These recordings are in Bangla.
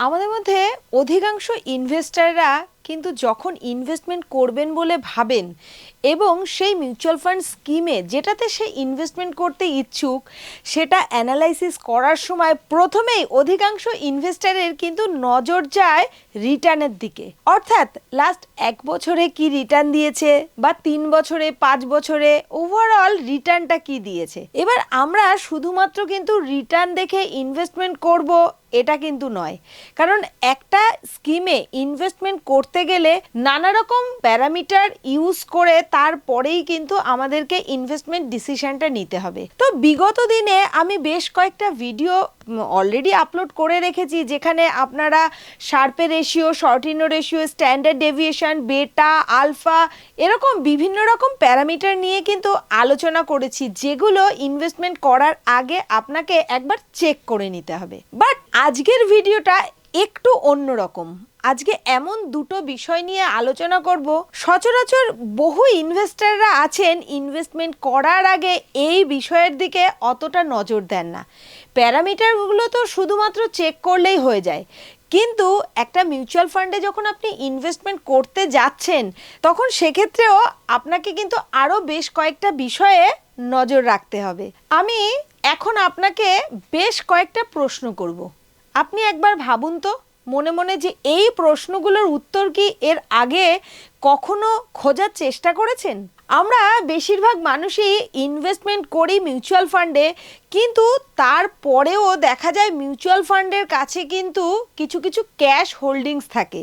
আমাদের মধ্যে অধিকাংশ ইনভেস্টাররা কিন্তু যখন ইনভেস্টমেন্ট করবেন বলে ভাবেন এবং সেই মিউচুয়াল ফান্ড স্কিমে যেটাতে সে ইনভেস্টমেন্ট করতে ইচ্ছুক সেটা অ্যানালাইসিস করার সময় প্রথমেই অধিকাংশ ইনভেস্টারের কিন্তু নজর যায় রিটার্নের দিকে। অর্থাৎ লাস্ট 1 বছরে কি রিটার্ন দিয়েছে বা 3 বছরে 5 বছরে ওভারঅল রিটার্নটা কি দিয়েছে। এবার আমরা শুধুমাত্র কিন্তু রিটার্ন দেখে ইনভেস্টমেন্ট করব এটা কিন্তু নয়, কারণ একটা স্কিমে ইনভেস্টমেন্ট করতে গেলে নানা রকম প্যারামিটার ইউজ করে তারপরেই কিন্তু আমাদেরকে ইনভেস্টমেন্ট ডিসিশনটা নিতে হবে। তো বিগত দিনে আমি বেশ কয়েকটা ভিডিও অলরেডি আপলোড করে রেখেছি যেখানে আপনারা শার্পের রেশিও, শর্টিনো রেশিও, স্ট্যান্ডার্ড ডেভিয়েশন, বেটা, আলফা এরকম বিভিন্ন রকম প্যারামিটার নিয়ে কিন্তু আলোচনা করেছি, যেগুলো ইনভেস্টমেন্ট করার আগে আপনাকে একবার চেক করে নিতে হবে। বাট আজকের ভিডিওটা একটু অন্যরকম। আজকে এমন দুটো বিষয় নিয়ে আলোচনা করব, সচরাচর বহু ইনভেস্টাররা আছেন ইনভেস্টমেন্ট করার আগে এই বিষয়ের দিকে অতটা নজর দেন না। প্যারামিটারগুলো তো শুধুমাত্র চেক করলেই হয়ে যায়, কিন্তু একটা মিউচুয়াল ফান্ডে যখন আপনি ইনভেস্টমেন্ট করতে যাচ্ছেন তখন সেক্ষেত্রেও আপনাকে কিন্তু আরও বেশ কয়েকটা বিষয়ে নজর রাখতে হবে। আমি এখন আপনাকে বেশ কয়েকটা প্রশ্ন করব, আপনি একবার ভাবুন তো মনে মনে যে এই প্রশ্নগুলোর উত্তর কি এর আগে কখনো খোঁজার চেষ্টা করেছেন? আমরা বেশিরভাগ মানুষই ইনভেস্টমেন্ট করি মিউচুয়াল ফান্ডে, কিন্তু তারপরেও দেখা যায় মিউচুয়াল ফান্ডের কাছে কিন্তু কিছু কিছু ক্যাশ হোল্ডিংস থাকে।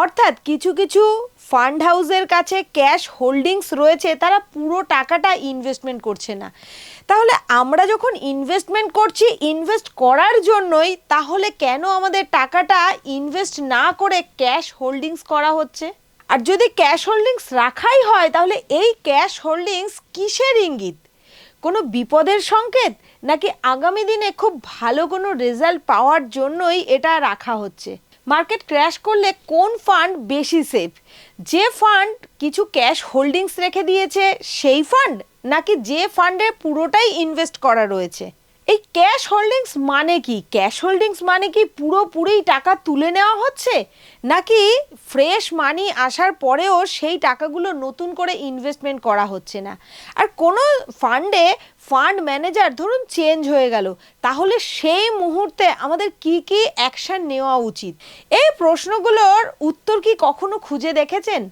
অর্থাৎ কিছু কিছু ফান্ড হাউসের কাছে ক্যাশ হোল্ডিংস রয়েছে, তারা পুরো টাকাটা ইনভেস্টমেন্ট করছে না। তাহলে আমরা যখন ইনভেস্টমেন্ট করছি ইনভেস্ট করার জন্যই, তাহলে কেন আমাদের টাকাটা ইনভেস্ট না করে ক্যাশ হোল্ডিংস করা হচ্ছে? আর যদি ক্যাশ হোল্ডিংস রাখাই হয় তাহলে এই ক্যাশ হোল্ডিংস কিসের ইঙ্গিত? কোনো বিপদের সংকেত, নাকি আগামী দিনে খুব ভালো কোনো রেজাল্ট পাওয়ার জন্যই এটা রাখা হচ্ছে? মার্কেট ক্র্যাশ করলে কোন ফান্ড বেশি সেফ? যে ফান্ড কিছু ক্যাশ হোল্ডিংস রেখে দিয়েছে সেই ফান্ড, নাকি যে ফান্ডে পুরোটাই ইনভেস্ট করা রয়েছে? এই ক্যাশ হোল্ডিংস মানে কি? ক্যাশ হোল্ডিংস মানে কি পুরোপুরি টাকা তুলে নেওয়া হচ্ছে, নাকি ফ্রেশ মানি আসার পরেও সেই টাকাগুলো নতুন করে ইনভেস্টমেন্ট করা হচ্ছে না? আর কোনো ফান্ডে ফান্ড ম্যানেজার ধরুন চেঞ্জ হয়ে গেল, তাহলে সেই মুহূর্তে আমাদের কি কি অ্যাকশন নেওয়া উচিত? এই প্রশ্নগুলোর উত্তর কি কখনো খুঁজে দেখেছেন?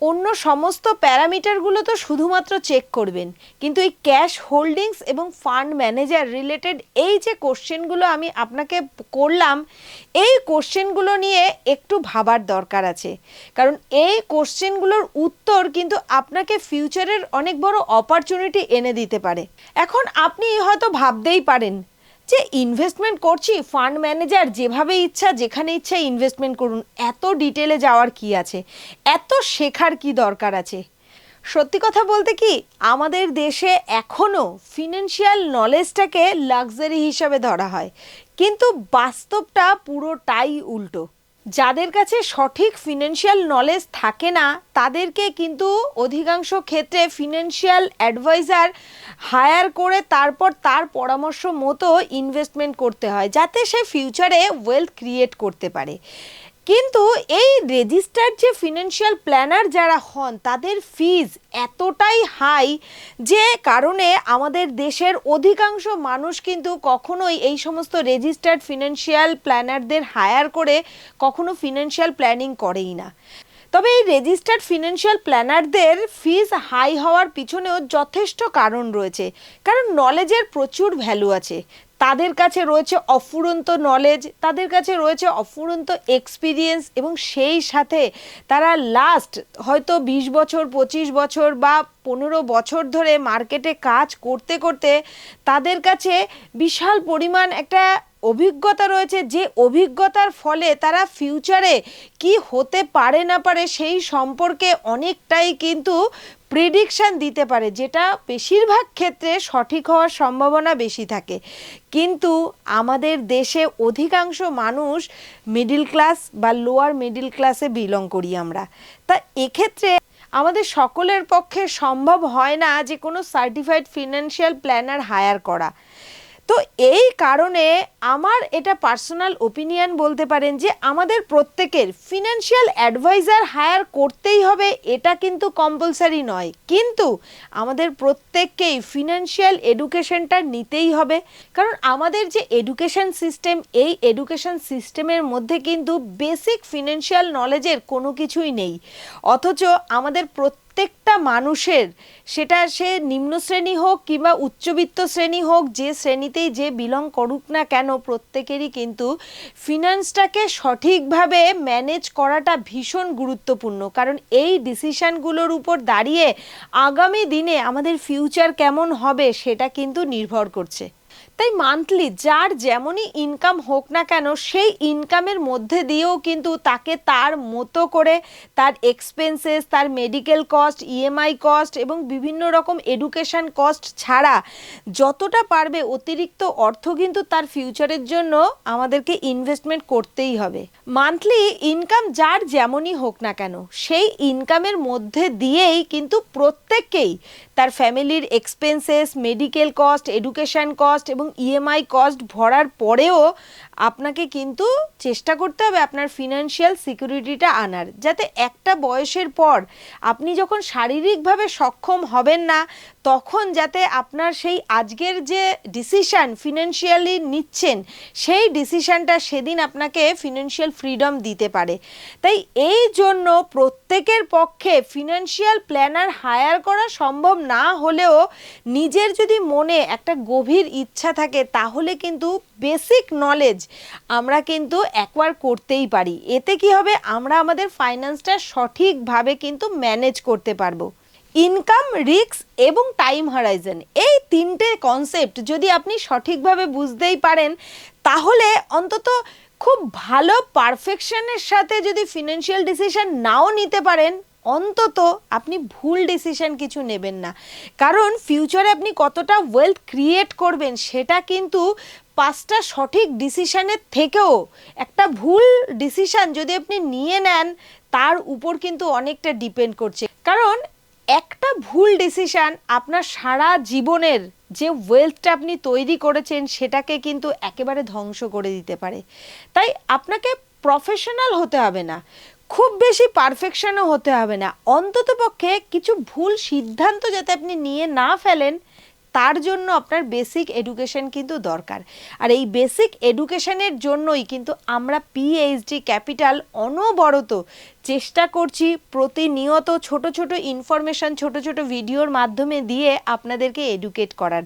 অন্য সমস্ত প্যারামিটারগুলো তো শুধুমাত্র চেক করবেন, কিন্তু এই ক্যাশ হোল্ডিংস এবং ফান্ড ম্যানেজার রিলেটেড এই যে কোশ্চেনগুলো আমি আপনাকে করলাম, এই কোশ্চেনগুলো নিয়ে একটু ভাবার দরকার আছে, কারণ এই কোশ্চেনগুলোর উত্তর কিন্তু আপনাকে ফিউচারের অনেক বড় অপরচুনিটি এনে দিতে পারে। এখন আপনি হয়তো ভাবতেই পারেন যে ইনভেস্টমেন্ট করছি, ফান্ড ম্যানেজার যেভাবে ইচ্ছা যেখানে ইচ্ছা ইনভেস্টমেন্ট করুন, এত ডিটেলে যাওয়ার কি আছে, এত শেখার কি দরকার আছে? সত্যি কথা বলতে কি, আমাদের দেশে এখনও ফিনান্সিয়াল নলেজটাকে লাক্সারি হিসাবে ধরা হয়, কিন্তু বাস্তবটা পুরোটাই উল্টো। যাদের কাছে সঠিক ফিনান্সিয়াল নলেজ থাকে না তাদেরকে কিন্তু অধিকাংশ ক্ষেত্রে ফিনান্সিয়াল অ্যাডভাইজার হায়ার করে তারপর তার পরামর্শ মতো ইনভেস্টমেন্ট করতে হয়, যাতে সে ফিউচারে ওয়েলথ ক্রিয়েট করতে পারে। কিন্তু এই রেজিস্টার্ড যে ফিনান্সিয়াল প্ল্যানার যারা হন তাদের ফিজ এতটাই হাই, যে কারণে আমাদের দেশের অধিকাংশ মানুষ কিন্তু কখনোই এই সমস্ত রেজিস্টার্ড ফিনান্সিয়াল প্ল্যানারদের হায়ার করে কখনো ফিনান্সিয়াল প্ল্যানিং করেই না। তবে এই রেজিস্টার্ড ফিনান্সিয়াল প্ল্যানারদের ফিজ হাই হওয়ার পিছনেও যথেষ্ট কারণ রয়েছে, কারণ নলেজের প্রচুর ভ্যালু আছে। তাদের কাছে রয়েছে অফুরন্ত নলেজ, তাদের কাছে রয়েছে অফুরন্ত এক্সপিরিয়েন্স, এবং সেই সাথে তারা লাস্ট হয়তো 20 বছর 25 বছর বা 15 বছর ধরে মার্কেটে কাজ করতে করতে তাদের কাছে বিশাল পরিমাণ একটা অভিজ্ঞতা রয়েছে, যে অভিজ্ঞতার ফলে তারা ফিউচারে কি হতে পারে না পারে সেই সম্পর্কে অনেকটাই কিন্তু প্রেডিকশান দিতে পারে, যেটা বেশিরভাগ ক্ষেত্রে সঠিক হওয়ার সম্ভাবনা বেশি থাকে। কিন্তু আমাদের দেশে অধিকাংশ মানুষ মিডিল ক্লাস বা লোয়ার মিডিল ক্লাসে বিলং করি আমরা। তা এক্ষেত্রে আমাদের সকলের পক্ষে সম্ভব হয় না যে কোনো সার্টিফাইড ফিনান্সিয়াল প্ল্যানার হায়ার করা। তো এই কারণে আমার এটা পার্সোনাল ওপিনিয়ন বলতে পারেন যে আমাদের প্রত্যেকের ফিনান্সিয়াল অ্যাডভাইজার হায়ার করতেই হবে, এটা কিন্তু কম্পালসারি নয়, কিন্তু আমাদের প্রত্যেককেই ফিনান্সিয়াল এডুকেশনটা নিতেই হবে। কারণ আমাদের যে এডুকেশন সিস্টেম, এই এডুকেশন সিস্টেমের মধ্যে কিন্তু বেসিক ফিনান্সিয়াল নলেজের কোনো কিছুই নেই, অথচ আমাদের প্রত্যেকটা মানুষের, সেটা সে নিম্ন শ্রেণী হোক কিংবা উচ্চবিত্ত শ্রেণী হোক, যে শ্রেণীতেই যে বিলং করুক না কেন, প্রত্যেকেরই কিন্তু ফিনান্সটাকে সঠিকভাবে ম্যানেজ করাটা ভীষণ গুরুত্বপূর্ণ। কারণ এই ডিসিশানগুলোর উপর দাঁড়িয়ে আগামী দিনে আমাদের ফিউচার কেমন হবে সেটা কিন্তু নির্ভর করছে। তাই মান্থলি যার যেমনই ইনকাম হোক না কেন, সেই ইনকামের মধ্যে দিয়েও কিন্তু তাকে তার মতো করে তার এক্সপেন্সেস, তার মেডিকেল কস্ট, ইএমআই কস্ট এবং বিভিন্ন রকম এডুকেশন কস্ট ছাড়া যতটা পারবে অতিরিক্ত অর্থ কিন্তু তার ফিউচারের জন্য আমাদেরকে ইনভেস্টমেন্ট করতেই হবে। মান্থলি ইনকাম যার যেমনই হোক না কেন, সেই ইনকামের মধ্যে দিয়েই কিন্তু প্রত্যেককেই তার ফ্যামিলির expenses, medical cost, education cost এবং ইএমআই কস্ট ভরার পরেও আপনাকে কিন্তু চেষ্টা করতে হবে আপনার ফিনান্সিয়াল সিকিউরিটিটা আনার, যাতে একটা বয়সের পর আপনি যখন শারীরিকভাবে সক্ষম হবেন না, তখন যাতে আপনার সেই আজকের যে ডিসিশান ফিনান্সিয়ালি নিচ্ছেন, সেই ডিসিশানটা সেদিন আপনাকে ফিনান্সিয়াল ফ্রিডম দিতে পারে। তাই এই জন্য প্রত্যেকের পক্ষে ফিনান্সিয়াল প্ল্যানার হায়ার করা সম্ভব না হলেও নিজের যদি মনে একটা গভীর ইচ্ছা থাকে, তাহলে কিন্তু বেসিক নলেজ আমরা কিন্তু অ্যাকোয়ার করতেই পারি। এতে কি হবে, আমরা আমাদের ফাইন্যান্সটা সঠিকভাবে কিন্তু ম্যানেজ করতে পারবো। ইনকাম, রিস্ক এবং টাইম হরাইজন, এই তিনটে কনসেপ্ট যদি আপনি সঠিকভাবে বুঝতেই পারেন, তাহলে অন্তত খুব ভালো পারফেকশনের সাথে যদি ফিনান্সিয়াল ডিসিশন নাও নিতে পারেন, অন্তত আপনি ভুল ডিসিশন কিছু নেবেন না। কারণ ফিউচারে আপনি কতটা ওয়েলথ ক্রিয়েট করবেন, সেটা কিন্তু 5টা সঠিক ডিসিশনের থেকেও একটা ভুল ডিসিশন যদি আপনি নিয়ে নেন, তার উপর কিন্তু অনেকটা ডিপেন্ড করছে। কারণ একটা ভুল ডিসিশন আপনার সারা জীবনের যে ওয়েলথটা আপনি তৈরি করেছেন, সেটাকে কিন্তু একেবারে ধ্বংস করে দিতে পারে। তাই আপনাকে প্রফেশনাল হতে হবে না, খুব বেশি পারফেকশনও হতে হবে না, অন্ততপক্ষে কিছু ভুল সিদ্ধান্ত যাতে আপনি নিয়ে না ফেলেন, তার জন্য আপনার বেসিক এডুকেশন কিন্তু দরকার। আর এই বেসিক এডুকেশনের জন্যই কিন্তু আমরা পিএইচডি ক্যাপিটাল অনবরত চেষ্টা করছি প্রতিনিয়ত ছোট ছোট ইনফরমেশন, ছোট ছোট ভিডিওর মাধ্যমে দিয়ে আপনাদেরকে এডুকেট করার।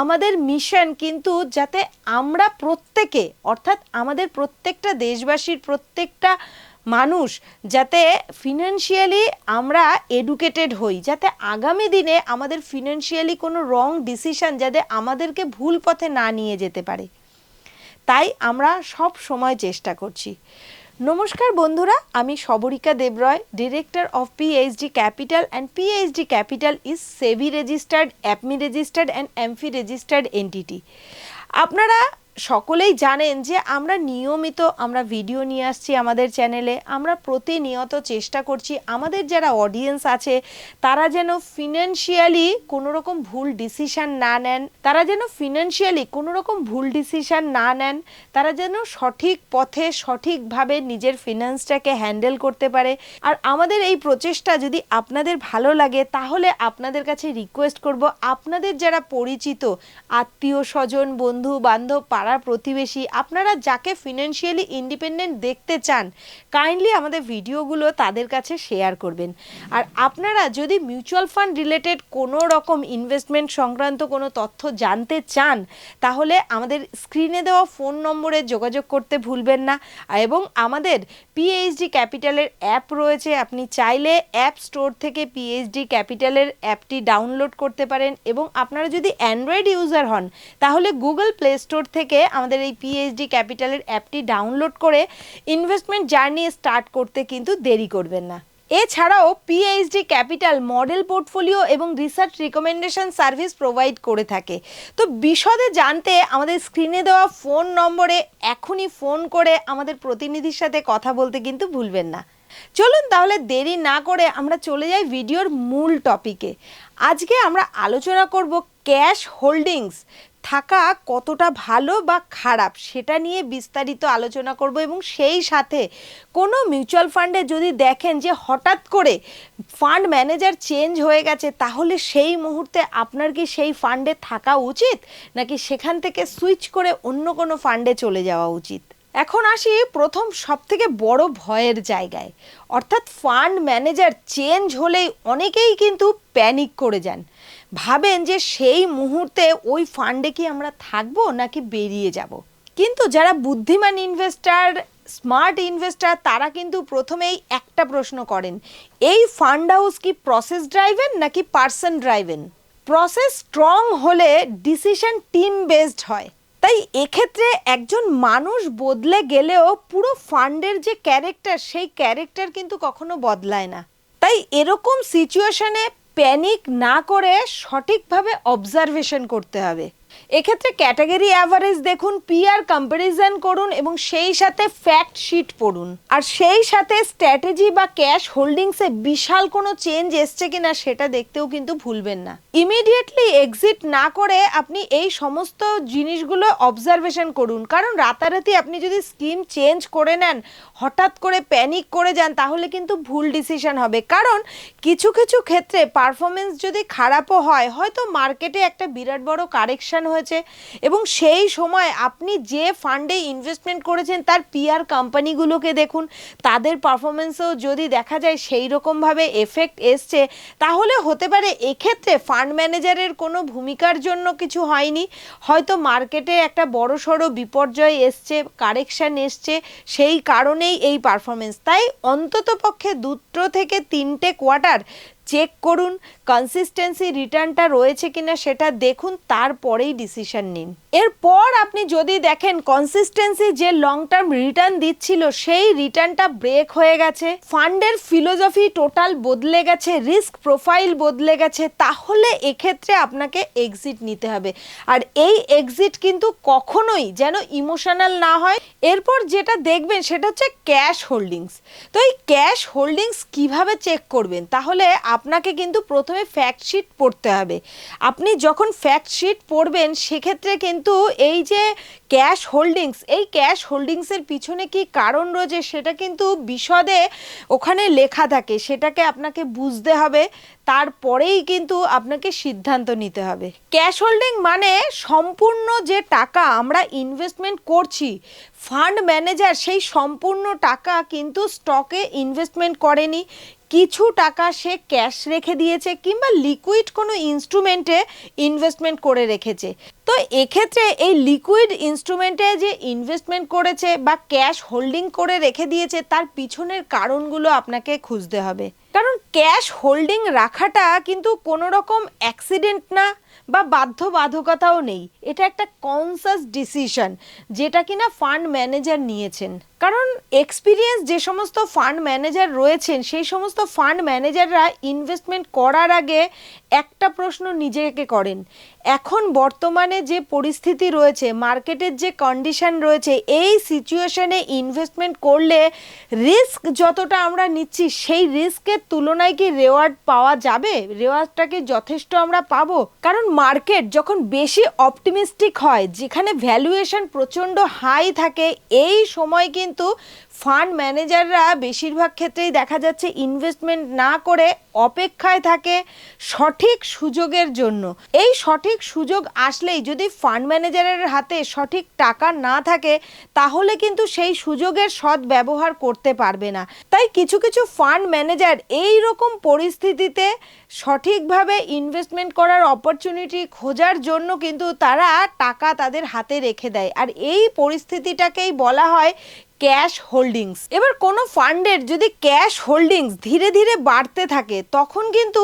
আমাদের মিশন কিন্তু যাতে আমরা প্রত্যেকে, অর্থাৎ আমাদের প্রত্যেকটা দেশবাসীর প্রত্যেকটা মানুষ যাতে ফিনান্সিয়ালি আমরা এডুকেটেড হই, যাতে আগামী দিনে আমাদের ফিনান্সিয়ালি কোনো রং ডিসিশন যাতে আমাদেরকে ভুল পথে না নিয়ে যেতে পারে, তাই আমরা সব সময় চেষ্টা করছি। নমস্কার বন্ধুরা, আমি Sabrika Debroy, director of PhD capital, and PhD capital is SEBI registered, APMI registered and AMFI registered entity. আপনারা সকলেই জানেন যে আমরা নিয়মিত ভিডিও নিয়ে আসছি আমাদের চ্যানেলে। আমরা প্রতিনিয়ত চেষ্টা করছি আমাদের যারা অডিয়েন্স আছে তারা যেন ফিনান্সিয়ালি কোনো রকম ভুল ডিসিশন না নেন, তারা যেন সঠিক পথে সঠিকভাবে নিজের ফিনান্সটাকে হ্যান্ডেল করতে পারে। আর আমাদের এই প্রচেষ্টা যদি আপনাদের ভালো লাগে, তাহলে আপনাদের কাছে রিকোয়েস্ট করব, আপনাদের যারা পরিচিত আত্মীয় স্বজন, বন্ধু বান্ধব, পাড়ার প্রতিবেশী, আপনারা যাকে ফিনান্সিয়ালি ইন্ডিপেন্ডেন্ট দেখতে চান, কাইন্ডলি আমাদের ভিডিওগুলো তাদের কাছে শেয়ার করবেন। আর আপনারা যদি মিউচুয়াল ফান্ড রিলেটেড কোনো রকম ইনভেস্টমেন্ট সংক্রান্ত কোনো তথ্য জানতে চান, তাহলে আমাদের স্ক্রিনে দেওয়া ফোন নম্বরে যোগাযোগ করতে ভুলবেন না। এবং আমাদের পিএইচডি ক্যাপিটালের অ্যাপ রয়েছে, আপনি চাইলে অ্যাপ স্টোর থেকে পিএইচডি ক্যাপিটালের অ্যাপটি ডাউনলোড করতে পারেন। এবং আপনারা যদি অ্যান্ড্রয়েড ইউজার হন, তাহলে গুগল প্লে স্টোর থেকে আমাদের এই পিএইচডি ক্যাপিটালের অ্যাপটি ডাউনলোড করে ইনভেস্টমেন্ট জার্নি স্টার্ট করতে কিন্তু দেরি করবেন না। এছাড়াও পিএইচডি ক্যাপিটাল মডেল পোর্টফোলিও এবং রিসার্চ রিকমেন্ডেশন সার্ভিস প্রোভাইড করে থাকে। তো বিশদে জানতে আমাদের স্ক্রিনে দেওয়া ফোন নম্বরে এখনই ফোন করে আমাদের প্রতিনিধির সাথে কথা বলতে কিন্তু ভুলবেন না। চলুন তাহলে দেরি না করে আমরা চলে যাই ভিডিওর মূল টপিকে। আজকে আমরা আলোচনা করব ক্যাশ হোল্ডিংস থাকা কতটা ভালো বা খারাপ সেটা নিয়ে বিস্তারিত আলোচনা করব। এবং সেই সাথে কোনো মিউচুয়াল ফান্ডে যদি দেখেন যে হঠাৎ করে ফান্ড ম্যানেজার চেঞ্জ হয়ে গেছে, তাহলে সেই মুহূর্তে আপনার কি সেই ফান্ডে থাকা উচিত, নাকি সেখান থেকে সুইচ করে অন্য কোনো ফান্ডে চলে যাওয়া উচিত। এখন আসি প্রথম সবথেকে বড় ভয়ের জায়গায়, অর্থাৎ ফান্ড ম্যানেজার চেঞ্জ হলেই অনেকেই কিন্তু প্যানিক করে যান, ভাবেন যে সেই মুহূর্তে ওই ফান্ডে কি আমরা থাকবো নাকি বেরিয়ে যাব। কিন্তু যারা বুদ্ধিমান ইনভেস্টার, স্মার্ট ইনভেস্টার, তারা কিন্তু প্রথমেই একটা প্রশ্ন করেন, এই ফান্ড হাউস কি প্রসেস ড্রাইভেন নাকি পার্সন ড্রাইভেন। প্রসেস স্ট্রং হলে ডিসিশন টিম বেসড হয়, তাই এক্ষেত্রে একজন মানুষ বদলে গেলেও পুরো ফান্ডের যে ক্যারেক্টার, সেই ক্যারেক্টার কিন্তু কখনো বদলায় না। তাই এরকম সিচুয়েশনে প্যানিক না করে সঠিকভাবে অবজারভেশন করতে হবে। এক্ষেত্রে ক্যাটাগরি অ্যাভারেজ দেখুন, পিআর কম্প্যারিজন করুন এবং সেই সাথে ফ্যাক্ট শিট পড়ুন। আর সেই সাথে স্ট্র্যাটেজি বা ক্যাশ হোল্ডিংসে বিশাল কোনো চেঞ্জ এসছে কিনা সেটা দেখতেও কিন্তু ভুলবেন না। ইমিডিয়েটলি এক্সিট না করে আপনি এই সমস্ত জিনিসগুলো অবজারভেশন করুন, কারণ রাতারাতি আপনি যদি স্কিম চেঞ্জ করে নেন, হঠাৎ করে প্যানিক করে যান, তাহলে কিন্তু ভুল ডিসিশন হবে। কারণ কিছু কিছু ক্ষেত্রে পারফরমেন্স যদি খারাপও হয়, হয়তো মার্কেটে একটা বিরাট বড় কারেকশন হয়েছে এবং সেই সময় আপনি যে ফান্ডে ইনভেস্টমেন্ট করেছেন তার পিআর কোম্পানিগুলোকে দেখুন, তাদের পারফরমেন্সও যদি দেখা যায় সেই রকমভাবে এফেক্ট এসছে, তাহলে হতে পারে এক্ষেত্রে ফান্ড ম্যানেজারের কোনো ভূমিকার জন্য কিছু হয়নি, হয়তো মার্কেটে একটা বড়সড় বিপর্যয় এসছে, কারেকশন এসছে, সেই কারণেই এই পারফরমেন্স। তাই অন্ততপক্ষে 2 থেকে 3টে কোয়ার্টার চেক করুন, কনসিস্টেন্সি রিটার্নটা রয়েছে কিনা সেটা দেখুন, তারপরেই ডিসিশন নিন। এরপর আপনি যদি দেখেন কনসিস্টেন্সি যে লং টার্ম রিটার্ন দিচ্ছিল সেই রিটার্নটা ব্রেক হয়ে গেছে, ফান্ডের ফিলোসফি টোটাল বদলে গেছে, রিস্ক প্রোফাইল বদলে গেছে, তাহলে এক্ষেত্রে আপনাকে এক্সিট নিতে হবে। আর এই এক্সিট কিন্তু কখনোই যেন ইমোশনাল না হয়। এরপর যেটা দেখবেন সেটা হচ্ছে ক্যাশ হোল্ডিংস। তো এই ক্যাশ হোল্ডিংস কিভাবে চেক করবেন, তাহলে আপনাকে কিন্তু প্রথমে ফ্যাক্ট শিট পড়তে হবে। আপনি যখন ফ্যাক্ট শিট পড়বেন সেক্ষেত্রে কিন্তু এই যে ক্যাশ হোল্ডিংস, এই ক্যাশ হোল্ডিংসের পিছনে কি কারণ রয়েছে সেটা কিন্তু বিশদে ওখানে লেখা থাকে, সেটাকে আপনাকে বুঝতে হবে, তারপরেই কিন্তু আপনাকে সিদ্ধান্ত নিতে হবে। ক্যাশ হোল্ডিং মানে সম্পূর্ণ যে টাকা আমরা ইনভেস্টমেন্ট করছি, ফান্ড ম্যানেজার সেই সম্পূর্ণ টাকা কিন্তু স্টকে ইনভেস্টমেন্ট করেনি, কিছু টাকা সে ক্যাশ রেখে দিয়েছে কিংবা লিকুইড কোনো ইনস্ট্রুমেন্টে ইনভেস্টমেন্ট করে রেখেছে। তো এক্ষেত্রে এই লিকুইড ইনস্ট্রুমেন্টে যে ইনভেস্টমেন্ট করেছে বা ক্যাশ হোল্ডিং করে রেখে দিয়েছে, তার পিছনের কারণগুলো আপনাকে খুঁজতে হবে। কারণ ক্যাশ হোল্ডিং রাখাটা কিন্তু কোনো রকম অ্যাক্সিডেন্ট না বা বাধ্যবাধকতাও নেই, এটা একটা কনসাস ডিসিশন যেটা কিনা ফান্ড ম্যানেজার নিয়েছেন। কারণ এক্সপিরিয়েন্স যে সমস্ত ফান্ড ম্যানেজার রয়েছেন, সেই সমস্ত ফান্ড ম্যানেজাররা ইনভেস্টমেন্ট করার আগে একটা প্রশ্ন নিজেকে করেন, এখন বর্তমানে যে পরিস্থিতি রয়েছে, মার্কেটের যে কন্ডিশন রয়েছে, এই সিচুয়েশনে ইনভেস্টমেন্ট করলে রিস্ক যতটা আমরা নিচ্ছি সেই রিস্কের তুলনায় কি রেওয়ার্ড পাওয়া যাবে, রেওয়ার্ডটাকে যথেষ্ট আমরা পাবো। কারণ মার্কেট যখন বেশি অপটিমিস্টিক হয়, যেখানে ভ্যালুয়েশন প্রচণ্ড হাই থাকে, এই সময় কিন্তু ফান্ড ম্যানেজাররা বেশিরভাগ ক্ষেত্রেই দেখা যাচ্ছে ইনভেস্টমেন্ট না করে অপেক্ষায় থাকে সঠিক সুযোগের জন্য। এই সঠিক সুযোগ আসলেই যদি ফান্ড ম্যানেজারের হাতে সঠিক টাকা না থাকে, তাহলে কিন্তু সেই সুযোগের সৎ ব্যবহার করতে পারবে না। তাই কিছু কিছু ফান্ড ম্যানেজার এই রকম পরিস্থিতিতে সঠিকভাবে ইনভেস্টমেন্ট করার অপরচুনিটি খোঁজার জন্য কিন্তু তারা টাকা তাদের হাতে রেখে দেয়, আর এই পরিস্থিতিটাকেই বলা হয় ক্যাশ হোল্ডিংস। এবার কোনো ফান্ডের যদি ক্যাশ হোল্ডিংস ধীরে ধীরে বাড়তে থাকে, তখন কিন্তু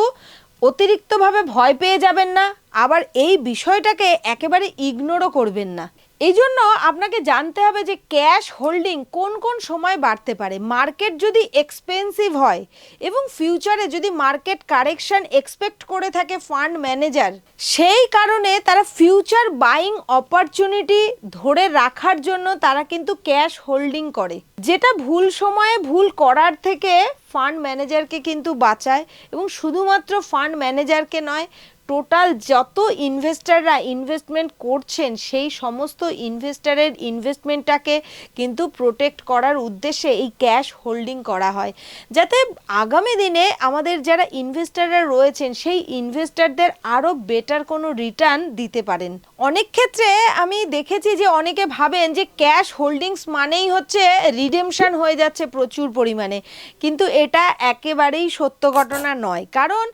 অতিরিক্তভাবে ভয় পেয়ে যাবেন না, আবার এই বিষয়টাকে একেবারে ইগনোরও করবেন না। এই জন্য আপনাকে জানতে হবে যে ক্যাশ হোল্ডিং কোন কোন সময় বাড়তে পারে। মার্কেট যদি এক্সপেন্সিভ হয় এবং ফিউচারে যদি মার্কেট কারেকশন এক্সপেক্ট করে থাকে ফান্ড ম্যানেজার, সেই কারণে তারা ফিউচার বাইং অপরচুনিটি ধরে রাখার জন্য তারা কিন্তু ক্যাশ হোল্ডিং করে, যেটা ভুল সময়ে ভুল করার থেকে ফান্ড ম্যানেজারকে কিন্তু বাঁচায়। এবং শুধুমাত্র ফান্ড ম্যানেজারকে নয়, টোটাল যত ইনভেস্টাররা ইনভেস্টমেন্ট করছেন সেই সমস্ত ইনভেস্টারের ইনভেস্টমেন্টটাকে কিন্তু প্রোটেক্ট করার উদ্দেশ্যে এই ক্যাশ হোল্ডিং করা হয়, যাতে আগামী দিনে আমাদের যারা ইনভেস্টাররা রয়েছেন সেই ইনভেস্টারদের আরও বেটার কোনো রিটার্ন দিতে পারেন। অনেক ক্ষেত্রে আমি দেখেছি যে অনেকে ভাবেন যে ক্যাশ হোল্ডিংস মানেই হচ্ছে রিডেমশন হয়ে যাচ্ছে প্রচুর পরিমাণে, কিন্তু এটা একেবারেই সত্য ঘটনা নয়। কারণ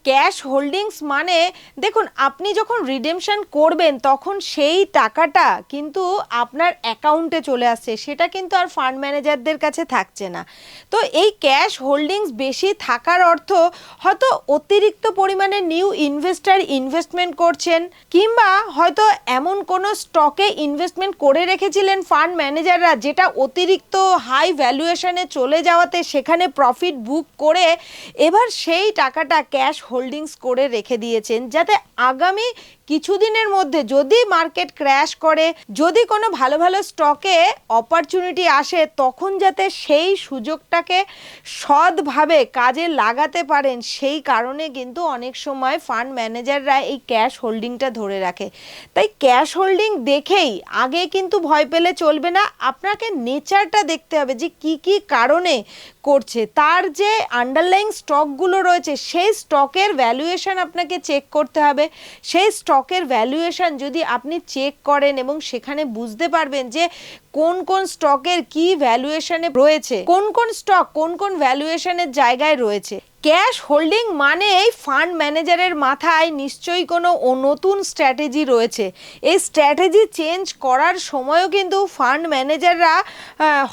ক্যাশ হোল্ডিংস মানে দেখুন, আপনি যখন রিডেমশন করবেন তখন সেই টাকাটা কিন্তু আপনার অ্যাকাউন্টে চলে আসছে, সেটা কিন্তু আর ফান্ড ম্যানেজারদের কাছে থাকছে না। তো এই ক্যাশ হোল্ডিংস বেশি থাকার অর্থ হয়তো অতিরিক্ত পরিমাণে নিউ ইনভেস্টার ইনভেস্টমেন্ট করছেন, কিংবা হয়তো এমন কোনো স্টকে ইনভেস্টমেন্ট করে রেখেছিলেন ফান্ড ম্যানেজাররা যেটা অতিরিক্ত হাই ভ্যালুয়েশনে চলে যাওয়াতে সেখানে প্রফিট বুক করে এবার সেই টাকাটা ক্যাশ হোল্ডিংস করে রেখে দিয়েছেন, যাতে আগামী কিছুদিনের মধ্যে যদি মার্কেট ক্র্যাশ করে, যদি কোনো ভালো ভালো স্টকে অপরচুনিটি আসে, তখন যাতে সেই সুযোগটাকে সৎভাবে কাজে লাগাতে পারেন, সেই কারণে কিন্তু অনেক সময় ফান্ড ম্যানেজাররা এই ক্যাশ হোল্ডিংটা ধরে রাখে। তাই ক্যাশ হোল্ডিং দেখেই আগে কিন্তু ভয় পেলে চলবে না, আপনাকে নেচারটা দেখতে হবে যে কি কি কারণে করছে, তার যে আন্ডারলাইং স্টকগুলো রয়েছে সেই স্টকের ভ্যালুয়েশন আপনাকে চেক করতে হবে। সেই স্টকের ভ্যালুয়েশন যদি আপনি চেক করেন এবং সেখানে বুঝতে পারবেন যে কোন কোন স্টকের কি ভ্যালুয়েশনে রয়েছে, কোন কোন স্টক কোন কোন ভ্যালুয়েশনের জায়গায় রয়েছে। ক্যাশ হোল্ডিং মানে এই ফান্ড ম্যানেজারের মাথায় নিশ্চয়ই কোনো নতুন স্ট্র্যাটেজি রয়েছে। এই স্ট্র্যাটেজি চেঞ্জ করার সময়ও কিন্তু ফান্ড ম্যানেজাররা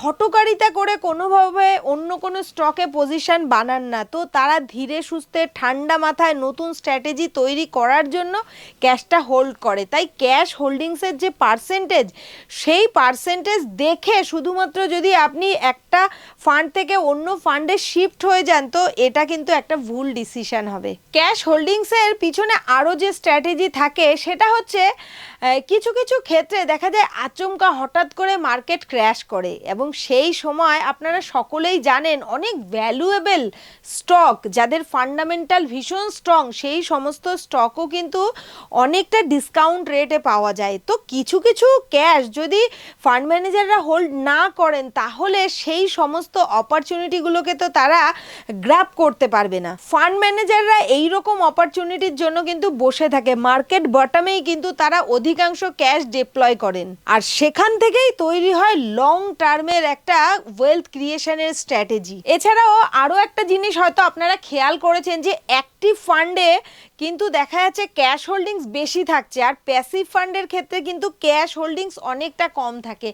হঠকারিতা করে কোনোভাবে অন্য কোনো স্টকে পজিশন বানান না, তো তারা ধীরে সুস্থে ঠান্ডা মাথায় নতুন স্ট্র্যাটেজি তৈরি করার জন্য ক্যাশটা হোল্ড করে। তাই ক্যাশ হোল্ডিংসের যে পার্সেন্টেজ, সেই পার্সেন্টেজ দেখে শুধুমাত্র যদি আপনি একটা ফান্ড থেকে অন্য ফান্ডে শিফট হয়ে যান, তো এটা কিন্তু একটা ভুল ডিসিশন হবে। ক্যাশ হোল্ডিংসের পিছনে আরও যে স্ট্র্যাটেজি থাকে সেটা হচ্ছে কিছু কিছু ক্ষেত্রে দেখা যায় আচমকা হঠাৎ করে মার্কেট ক্র্যাশ করে এবং সেই সময় আপনারা সকলেই জানেন অনেক ভ্যালুয়েবল স্টক যাদের ফান্ডামেন্টাল ভীষণ স্ট্রং, সেই সমস্ত স্টকও কিন্তু অনেকটা ডিসকাউন্ট রেটে পাওয়া যায়। তো কিছু কিছু ক্যাশ যদি ফান্ড ম্যানেজাররা হোল্ড না করেন তাহলে সেই সমস্ত অপরচুনিটিগুলোকে তো তারা গ্র্যাব করতে পারবে না। ফান্ড ম্যানেজাররা এইরকম অপরচুনিটির জন্য কিন্তু বসে থাকে, মার্কেট বটমেই কিন্তু তারা অধিকাংশ ক্যাশ ডিপ্লয় করেন, আর সেখান থেকেই তৈরি হয় লং টার্মের একটা ওয়েলথ ক্রিয়েশনের স্ট্র্যাটেজি। এছাড়াও আরও একটা জিনিস হয়তো আপনারা খেয়াল করেছেন যে অ্যাক্টিভ ফান্ডে কিন্তু দেখা যাচ্ছে ক্যাশ হোল্ডিংস বেশি থাকছে, আর প্যাসিভ ফান্ডের ক্ষেত্রে কিন্তু ক্যাশ হোল্ডিংস অনেকটা কম থাকে।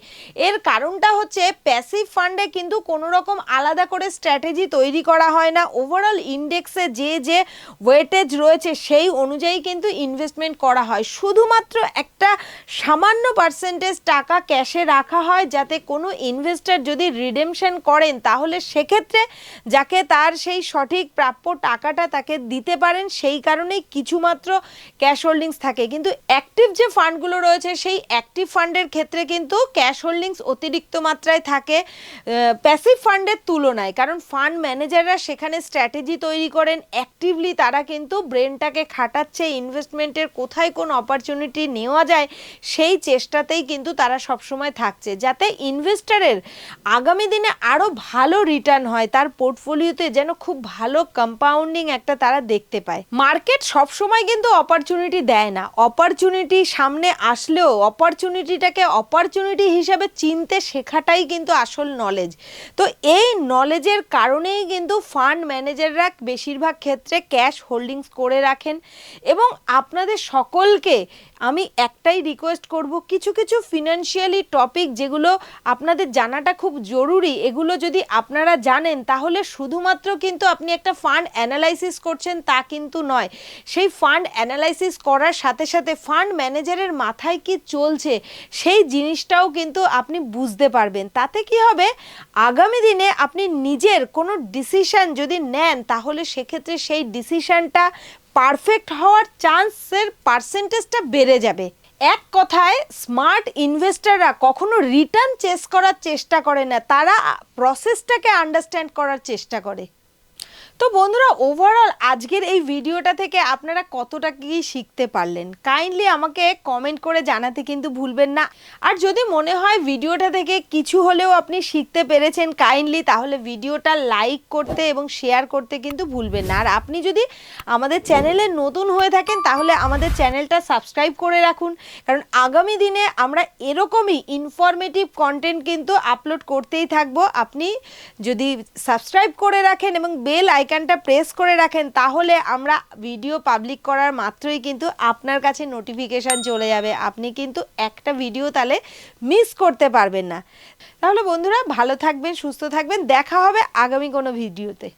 এর কারণটা হচ্ছে প্যাসিভ ফান্ডে কিন্তু কোনো রকম আলাদা করে স্ট্র্যাটেজি তৈরি করা হয় না, ওভারঅল ইন্ডেক্সে যে যে ওয়েটেজ রয়েছে সেই অনুযায়ী কিন্তু ইনভেস্টমেন্ট করা হয়। শুধুমাত্র একটা সামান্য পার্সেন্টেজ টাকা ক্যাশে রাখা হয়, যাতে কোনো ইনভেস্টর যদি রিডেমশন করেন তাহলে সেক্ষেত্রে যাকে তার সেই সঠিক প্রাপ্য টাকাটা তাকে দিতে পারেন, সেই কারণেই কিছুমাত্র ক্যাশ হোল্ডিংস থাকে। কিন্তু অ্যাক্টিভ যে ফান্ডগুলো রয়েছে সেই অ্যাক্টিভ ফান্ডের ক্ষেত্রে কিন্তু ক্যাশ হোল্ডিংস অতিরিক্ত মাত্রায় থাকে প্যাসিভ ফান্ডের তুলনায়, কারণ ফান্ড ম্যানেজাররা সেখানে স্ট্র্যাটেজি তৈরি করেন, অ্যাক্টিভলি তারা কিন্তু ব্রেনটাকে খাটাচ্ছে, ইনভেস্টমেন্টের কোথায় কোন অপরচুনিটি নেওয়া যায় সেই চেষ্টাতেই কিন্তু তারা সবসময় থাকছে, যাতে ইনভেস্টরের আগামী দিনে আরও ভালো রিটার্ন হয়, তার পোর্টফোলিওতে যেন খুব ভালো কম্পাউন্ডিং একটা তারা দেখতে পায়। মার্কেট সবসময় কিন্তু অপরচুনিটি দেয় না, অপরচুনিটি সামনে আসলেও অপরচুনিটিটাকে অপরচুনিটি হিসেবে চিনতে শেখাটাই কিন্তু আসল নলেজ। তো এই নলেজের কারণেই কিন্তু ফান্ড ম্যানেজাররা বেশিরভাগ ক্ষেত্রে ক্যাশ হোল্ডিংস করে রাখেন। এবং আপনাদের সকলকে আমি একটাই রিকোয়েস্ট করব, কিছু কিছু ফিনান্সিয়ালি টপিক যেগুলো আপনাদের জানাটা খুব জরুরি, এগুলো যদি আপনারা জানেন তাহলে শুধুমাত্র কিন্তু আপনি একটা ফান্ড অ্যানালাইসিস করছেন তা কিন্তু নয়, সেই ফান্ড অ্যানালাইসিস করার সাথে সাথে ফান্ড ম্যানেজারের মাথায় কি চলছে সেই জিনিসটাও কিন্তু আপনি বুঝতে পারবেন। তাতে কি হবে, আগামী দিনে আপনি নিজের কোনো ডিসিশন যদি নেন তাহলে সেক্ষেত্রে সেই ডিসিশনটা পারফেক্ট হওয়ার চান্সের পার্সেন্টেজটা বেড়ে যাবে। এক কথায় স্মার্ট ইনভেস্টররা কখনো রিটার্ন চেস করার চেষ্টা করে না, তারা প্রসেসটাকে আন্ডারস্ট্যান্ড করার চেষ্টা করে। তো তো বন্ধুরা, ওভারঅল আজকের এই ভিডিওটা থেকে আপনারা কতটা কি শিখতে পারলেন কাইন্ডলি আমাকে কমেন্ট করে জানাতে কিন্তু ভুলবেন না। আর যদি মনে হয় ভিডিওটা থেকে কিছু হলেও আপনি শিখতে পেরেছেন কাইন্ডলি, তাহলে ভিডিওটা লাইক করতে এবং শেয়ার করতে কিন্তু ভুলবেন না। আর আপনি যদি আমাদের চ্যানেলে নতুন হয়ে থাকেন তাহলে আমাদের চ্যানেলটা সাবস্ক্রাইব করে রাখুন, কারণ আগামী দিনে আমরা এরকমই ইনফরমেটিভ কন্টেন্ট কিন্তু আপলোড করতেই থাকবো। আপনি যদি সাবস্ক্রাইব করে রাখেন এবং বেল আইকনটা প্রেস করে রাখেন তাহলে আমরা ভিডিও পাবলিক করার মাত্রই কিন্তু আপনার কাছে নোটিফিকেশান চলে যাবে। আপনি কিন্তু একটা ভিডিও তাহলে মিস করতে পারবেন না। তাহলে বন্ধুরা, ভালো থাকবেন, সুস্থ থাকবেন, দেখা হবে আগামী কোনো ভিডিওতে।